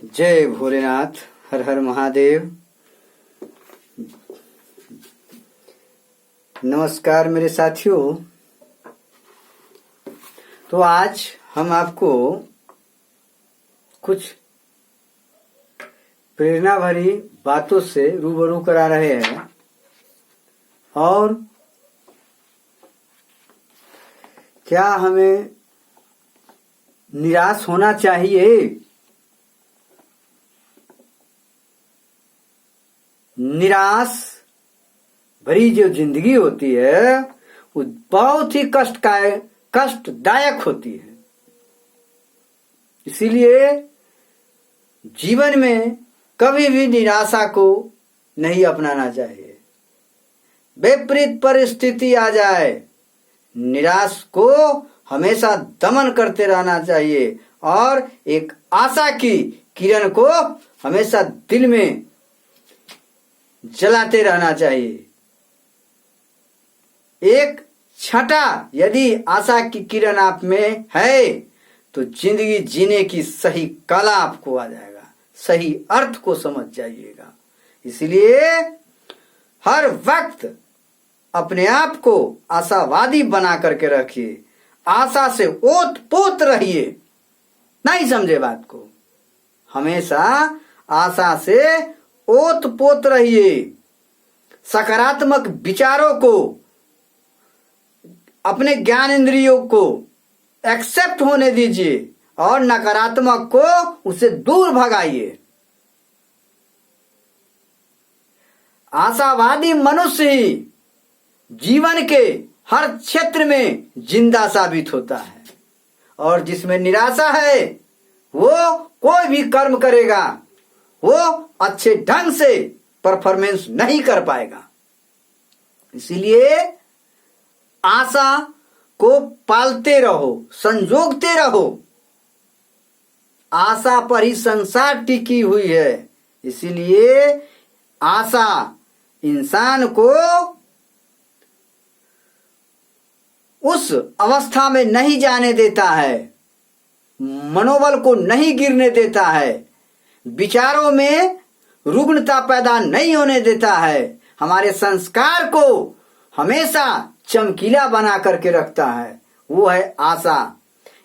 जय भोलेनाथ। हर हर महादेव। नमस्कार मेरे साथियों। तो आज हम आपको कुछ प्रेरणा भरी बातों से रूबरू करा रहे हैं और क्या हमें निराश होना चाहिए? निराश भरी जो जिंदगी होती है वो बहुत ही कष्टदायक होती है। इसीलिए जीवन में कभी भी निराशा को नहीं अपनाना चाहिए। विपरीत परिस्थिति आ जाए, निराश को हमेशा दमन करते रहना चाहिए और एक आशा की किरण को हमेशा दिल में जलाते रहना चाहिए। एक छटा यदि आशा की किरण आप में है तो जिंदगी जीने की सही कला आपको आ जाएगा, सही अर्थ को समझ जाइएगा। इसलिए हर वक्त अपने आप को आशावादी बना करके रखिए, आशा से ओत पोत रहिए। नहीं समझे बात को? हमेशा आशा से ओत पोत रहिए। सकारात्मक विचारों को, अपने ज्ञान इंद्रियों को एक्सेप्ट होने दीजिए और नकारात्मक को उसे दूर भगाइए। आशावादी मनुष्य ही जीवन के हर क्षेत्र में जिंदा साबित होता है और जिसमें निराशा है वो कोई भी कर्म करेगा वो अच्छे ढंग से परफॉर्मेंस नहीं कर पाएगा। इसीलिए आशा को पालते रहो, संजोगते रहो। आशा पर ही संसार टिकी हुई है। इसीलिए आशा इंसान को उस अवस्था में नहीं जाने देता है, मनोबल को नहीं गिरने देता है, विचारों में रुग्णता पैदा नहीं होने देता है, हमारे संस्कार को हमेशा चमकीला बना करके रखता है। वो है आशा।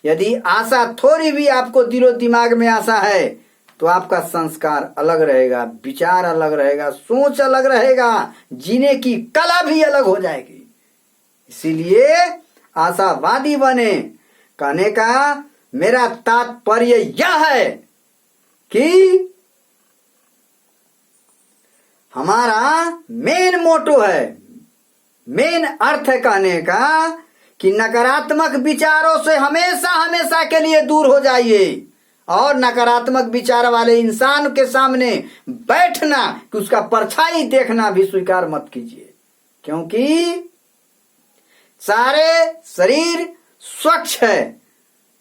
यदि आशा थोड़ी भी आपको दिलो दिमाग में आशा है तो आपका संस्कार अलग रहेगा, विचार अलग रहेगा, सोच अलग रहेगा, जीने की कला भी अलग हो जाएगी। इसीलिए आशावादी बने। कहने का मेरा तात्पर्य यह है कि हमारा मेन मोटो है, मेन अर्थ है कहने का कि नकारात्मक विचारों से हमेशा हमेशा के लिए दूर हो जाइए और नकारात्मक विचार वाले इंसान के सामने बैठना कि उसका परछाई देखना भी स्वीकार मत कीजिए। क्योंकि सारे शरीर स्वच्छ है,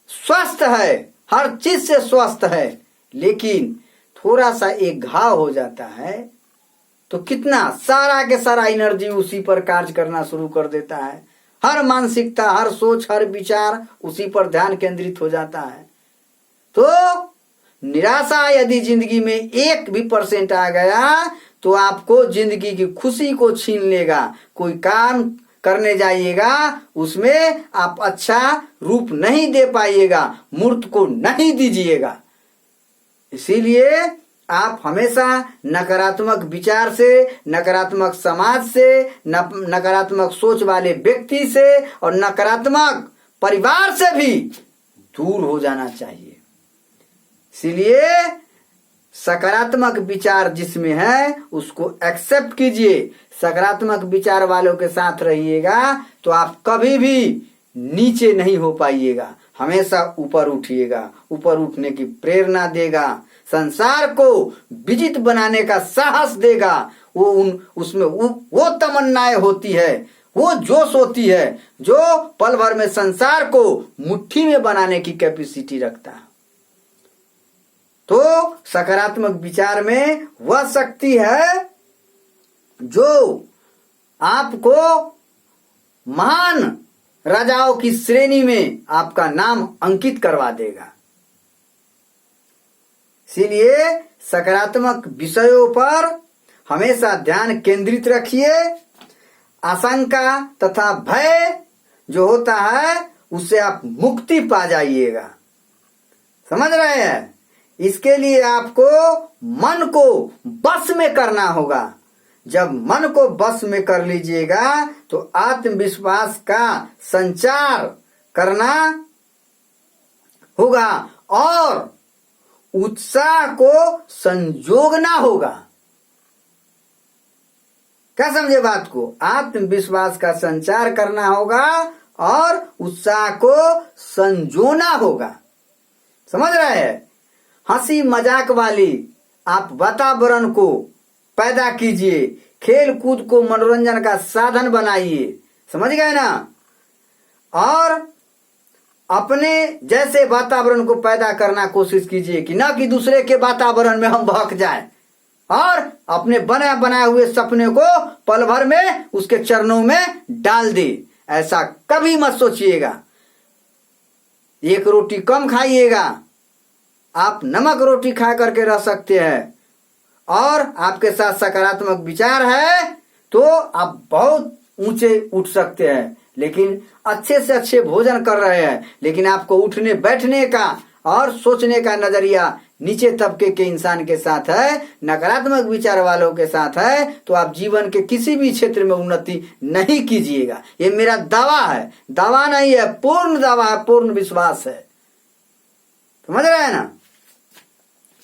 स्वस्थ है, हर चीज से स्वस्थ है, लेकिन थोड़ा सा एक घाव हो जाता है तो कितना सारा के सारा एनर्जी उसी पर कार्य करना शुरू कर देता है। हर मानसिकता, हर सोच, हर विचार उसी पर ध्यान केंद्रित हो जाता है। तो निराशा यदि जिंदगी में 1% आ गया तो आपको जिंदगी की खुशी को छीन लेगा। कोई काम करने जाइएगा उसमें आप अच्छा रूप नहीं दे पाइएगा, मूर्त को नहीं दीजिएगा। इसीलिए आप हमेशा नकारात्मक विचार से, नकारात्मक समाज से, नकारात्मक सोच वाले व्यक्ति से और नकारात्मक परिवार से भी दूर हो जाना चाहिए। इसीलिए सकारात्मक विचार जिसमें है उसको एक्सेप्ट कीजिए। सकारात्मक विचार वालों के साथ रहिएगा तो आप कभी भी नीचे नहीं हो पाइएगा, हमेशा ऊपर उठिएगा। ऊपर उठने की प्रेरणा देगा, संसार को विजित बनाने का साहस देगा। उसमें वो तमन्नाएं होती है, वो जोश होती है जो पल भर में संसार को मुट्ठी में बनाने की कैपेसिटी रखता है। तो सकारात्मक विचार में वह शक्ति है जो आपको महान राजाओं की श्रेणी में आपका नाम अंकित करवा देगा। इसीलिए सकारात्मक विषयों पर हमेशा ध्यान केंद्रित रखिए। आशंका तथा भय जो होता है उससे आप मुक्ति पा जाइएगा। समझ रहे हैं? इसके लिए आपको मन को बस में करना होगा। जब मन को बस में कर लीजिएगा तो आत्मविश्वास का संचार करना होगा और उत्साह को संजोगना होगा। क्या समझे बात को? आत्मविश्वास का संचार करना होगा और उत्साह को संजोना होगा। समझ रहे हैं? हंसी मजाक वाली आप वातावरण को पैदा कीजिए, खेल कूद को मनोरंजन का साधन बनाइए। समझ गए ना? और अपने जैसे वातावरण को पैदा करना कोशिश कीजिए कि ना कि दूसरे के वातावरण में हम बहक जाएं और अपने बनाए हुए सपने को पल भर में उसके चरणों में डाल दे। ऐसा कभी मत सोचिएगा। एक रोटी कम खाइएगा, आप नमक रोटी खा करके रह सकते हैं और आपके साथ सकारात्मक विचार है तो आप बहुत ऊंचे उठ सकते हैं। लेकिन अच्छे से अच्छे भोजन कर रहे हैं लेकिन आपको उठने बैठने का और सोचने का नजरिया नीचे तबके के इंसान के साथ है, नकारात्मक विचार वालों के साथ है, तो आप जीवन के किसी भी क्षेत्र में उन्नति नहीं कीजिएगा। ये मेरा दावा है, दावा नहीं है, पूर्ण दावा है, पूर्ण विश्वास है। समझ रहे हैं ना?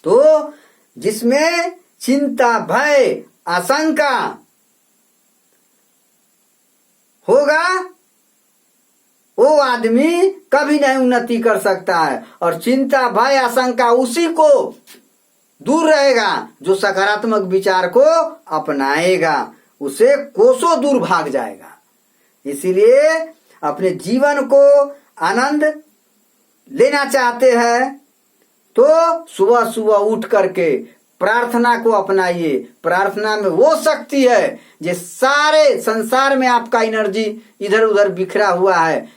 तो जिसमें चिंता भय आशंका होगा वो आदमी कभी नहीं उन्नति कर सकता है। और चिंता भय आशंका उसी को दूर रहेगा जो सकारात्मक विचार को अपनाएगा, उसे कोसों दूर भाग जाएगा। इसीलिए अपने जीवन को आनंद लेना चाहते हैं तो सुबह सुबह उठ करके प्रार्थना को अपनाइए। प्रार्थना में वो शक्ति है जो सारे संसार में आपका एनर्जी इधर उधर बिखरा हुआ है,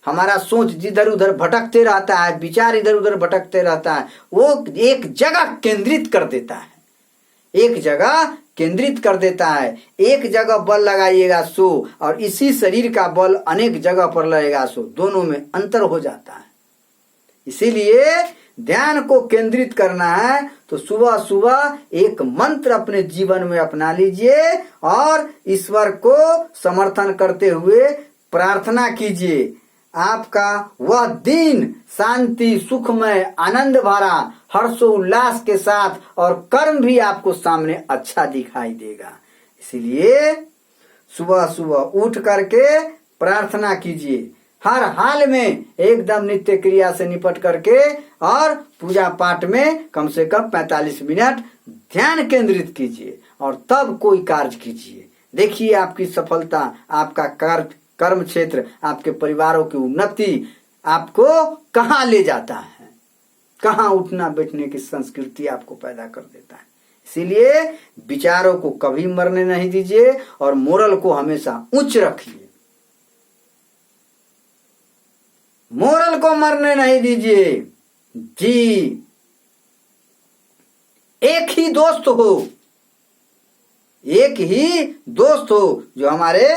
हमारा सोच जिधर उधर भटकते रहता है, विचार इधर उधर भटकते रहता है, वो एक जगह केंद्रित कर देता है, एक जगह केंद्रित कर देता है। एक जगह बल लगाइएगा सो और इसी शरीर का बल अनेक जगह पर लगेगा सो, दोनों में अंतर हो जाता है। इसीलिए ध्यान को केंद्रित करना है तो सुबह सुबह एक मंत्र अपने जीवन में अपना लीजिए और ईश्वर को समर्थन करते हुए प्रार्थना कीजिए। आपका वह दिन शांति सुखमय आनंद भरा हर्षोल्लास के साथ और कर्म भी आपको सामने अच्छा दिखाई देगा। इसीलिए सुबह सुबह उठ करके प्रार्थना कीजिए, हर हाल में एकदम नित्य क्रिया से निपट करके और पूजा पाठ में कम से कम 45 मिनट ध्यान केंद्रित कीजिए और तब कोई कार्य कीजिए। देखिए आपकी सफलता, आपका कर्म क्षेत्र, आपके परिवारों की उन्नति आपको कहाँ ले जाता है, कहाँ उठना बैठने की संस्कृति आपको पैदा कर देता है। इसीलिए विचारों को कभी मरने नहीं दीजिए और मोरल को हमेशा उच्च रखिए। मोरल को मरने नहीं दीजिए जी। एक ही दोस्त हो, एक ही दोस्त हो जो हमारे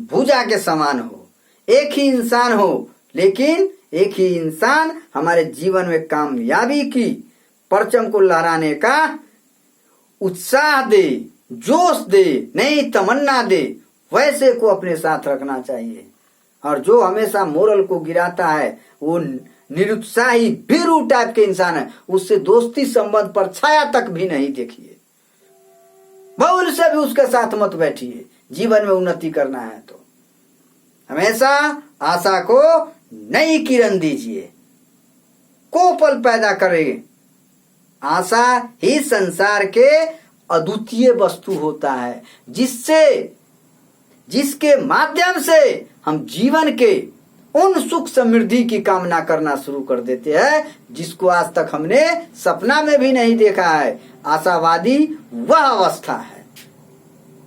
भुजा के समान हो, एक ही इंसान हो लेकिन एक ही इंसान हमारे जीवन में कामयाबी की परचम को लहराने का उत्साह दे, जोश दे, नई तमन्ना दे, वैसे को अपने साथ रखना चाहिए। और जो हमेशा मोरल को गिराता है वो निरुत्साही भीरू टाइप के इंसान है, उससे दोस्ती संबंध पर छाया तक भी नहीं देखिए, भूल से भी उसके साथ मत बैठिए। जीवन में उन्नति करना है तो हमेशा आशा को नई किरण दीजिए, कोपल पैदा करें। आशा ही संसार के अद्वितीय वस्तु होता है जिसके माध्यम से हम जीवन के उन सुख समृद्धि की कामना करना शुरू कर देते हैं जिसको आज तक हमने सपना में भी नहीं देखा है। आशावादी वह अवस्था है।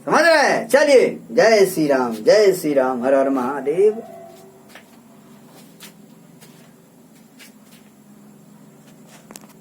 समझ रहे हैं? चलिए, जय श्री राम, हर हर महादेव।